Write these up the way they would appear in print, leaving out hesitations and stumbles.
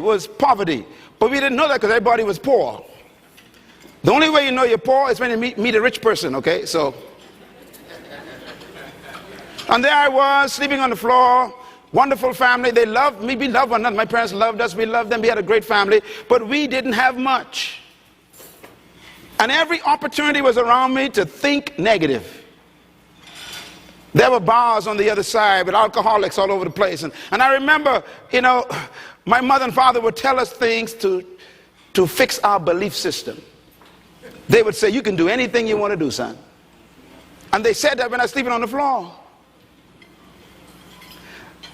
was poverty. But we didn't know that because everybody was poor. The only way you know you're poor is when you meet a rich person, okay? So, and there I was, sleeping on the floor, wonderful family. They loved me, we loved one another. My parents loved us, we loved them, we had a great family. But we didn't have much. And every opportunity was around me to think negative. There were bars on the other side with alcoholics all over the place. And I remember, you know, my mother and father would tell us things to fix our belief system. They would say, you can do anything you want to do, son. And they said that when I was sleeping on the floor.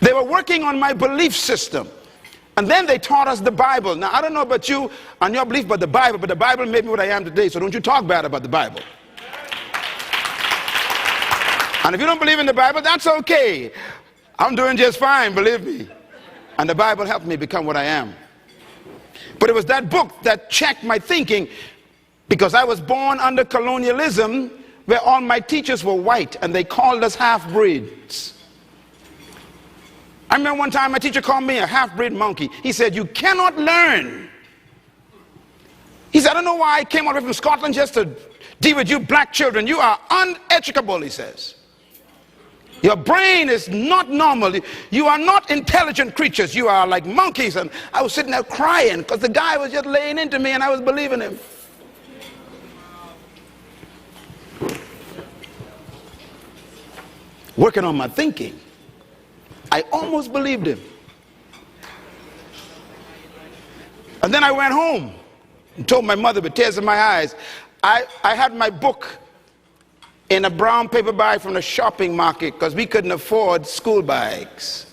They were working on my belief system. And then they taught us the Bible. Now, I don't know about you and your belief about the Bible made me what I am today, so don't you talk bad about the Bible. And if you don't believe in the Bible, that's okay. I'm doing just fine, believe me. And the Bible helped me become what I am. But it was that book that checked my thinking, because I was born under colonialism where all my teachers were white and they called us half-breeds. I remember one time my teacher called me a half-breed monkey. He said, you cannot learn. He said, I don't know why I came all the way from Scotland just to deal with you black children. You are uneducable, he says. Your brain is not normal. You are not intelligent creatures. You are like monkeys. And I was sitting there crying because the guy was just laying into me and I was believing him. Working on my thinking. I almost believed him. And then I went home and told my mother with tears in my eyes. I had my book in a brown paper bag from the shopping market because we couldn't afford school bags.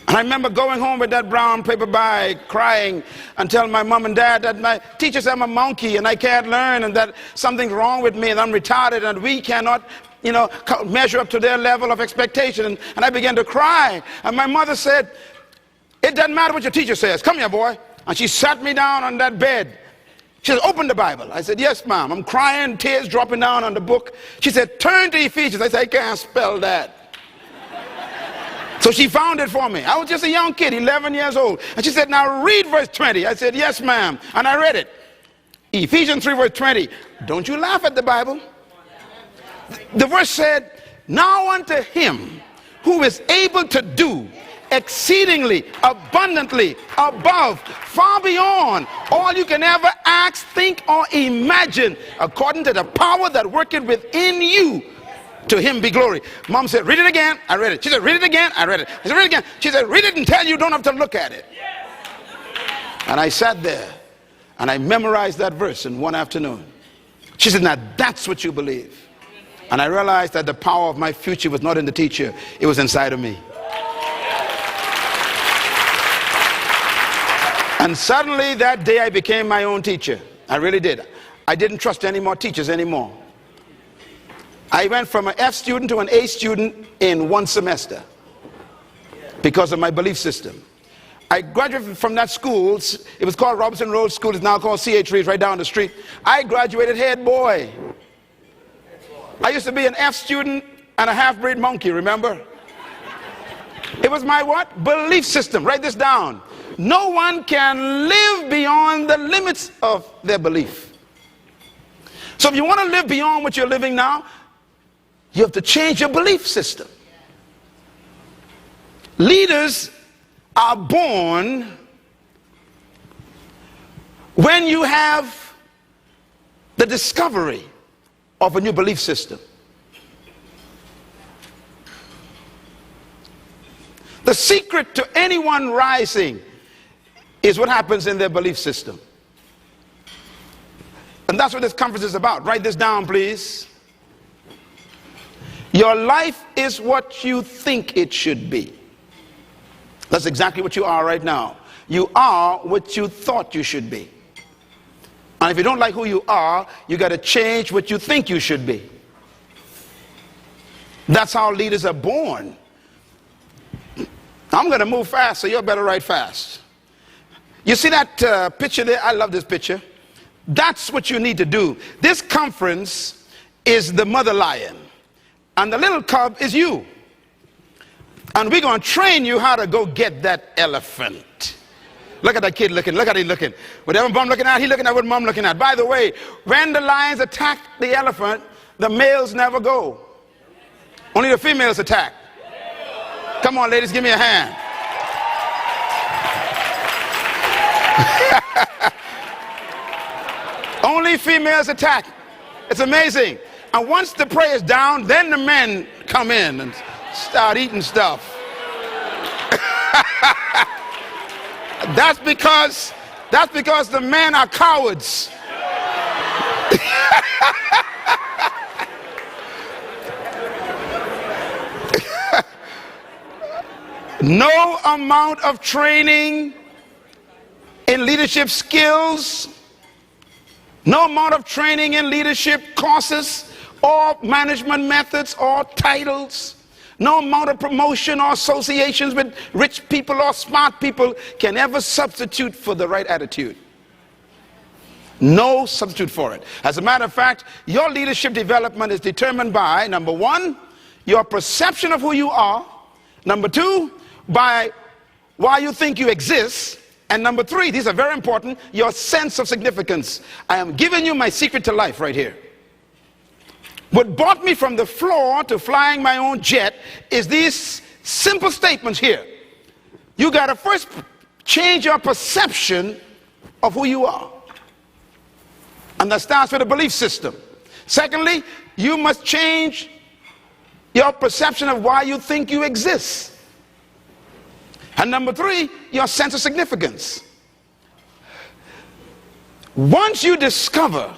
And I remember going home with that brown paper bag, crying and telling my mom and dad that my teacher said I'm a monkey and I can't learn and that something's wrong with me and I'm retarded and we cannot, you know, measure up to their level of expectation. And I began to cry. And my mother said, it doesn't matter what your teacher says. Come here, boy. And she sat me down on that bed. She said, open the Bible. I said, yes, ma'am. I'm crying, tears dropping down on the book. She said, turn to Ephesians. I said, I can't spell that. So she found it for me. I was just a young kid, 11 years old. And she said, now read verse 20. I said, yes, ma'am. And I read it. Ephesians 3, verse 20. Don't you laugh at the Bible. The verse said, now unto him who is able to do exceedingly, abundantly, above, far beyond all you can ever ask, think, or imagine, according to the power that worketh within you. To him be glory. Mom said, read it again. I read it. She said, read it again. I read it. I said, read it again. She said, read it until you don't have to look at it. And I sat there and I memorized that verse in one afternoon. She said, now that's what you believe. And I realized that the power of my future was not in the teacher, it was inside of me. And suddenly that day I became my own teacher. I really did. I didn't trust any more teachers anymore. I went from an F student to an A student in one semester because of my belief system. I graduated from that school. It was called Robinson Road School. It's now called CH Reeves, right down the street. I graduated head boy. I used to be an F student and a half-breed monkey, remember? It was my what? Belief system. Write this down. No one can live beyond the limits of their belief. So if you want to live beyond what you're living now, you have to change your belief system. Leaders are born when you have the discovery of a new belief system. The secret to anyone rising is what happens in their belief system. And that's what this conference is about. Write this down, please. Your life is what you think it should be. That's exactly what you are right now. You are what you thought you should be. And if you don't like who you are, you got to change what you think you should be. That's how leaders are born. I'm going to move fast, so you better write fast. You see that picture there? I love this picture. That's what you need to do. This conference is the mother lion, and the little cub is you. And we're going to train you how to go get that elephant. Look at that kid looking. Look at him looking. Whatever mom looking at, he looking at what mom looking at. By the way, when the lions attack the elephant, the males never go. Only the females attack. Come on, ladies, give me a hand. Only females attack. It's amazing. And once the prey is down, then the men come in and start eating stuff. That's because the men are cowards. No amount of training in leadership skills, no amount of training in leadership courses or management methods or titles, no amount of promotion or associations with rich people or smart people can ever substitute for the right attitude. No substitute for it. As a matter of fact, your leadership development is determined by, number one, your perception of who you are. Number two, by why you think you exist. And number three, these are very important, your sense of significance. I am giving you my secret to life right here. What brought me from the floor to flying my own jet is these simple statements here. You got to first change your perception of who you are. And that starts with a belief system. Secondly, you must change your perception of why you think you exist. And number three, your sense of significance. Once you discover,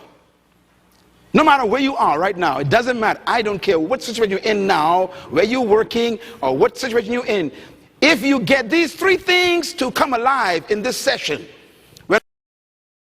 no matter where you are right now, it doesn't matter, I don't care what situation you're in now, where you're working, or what situation you're in, if you get these three things to come alive in this session,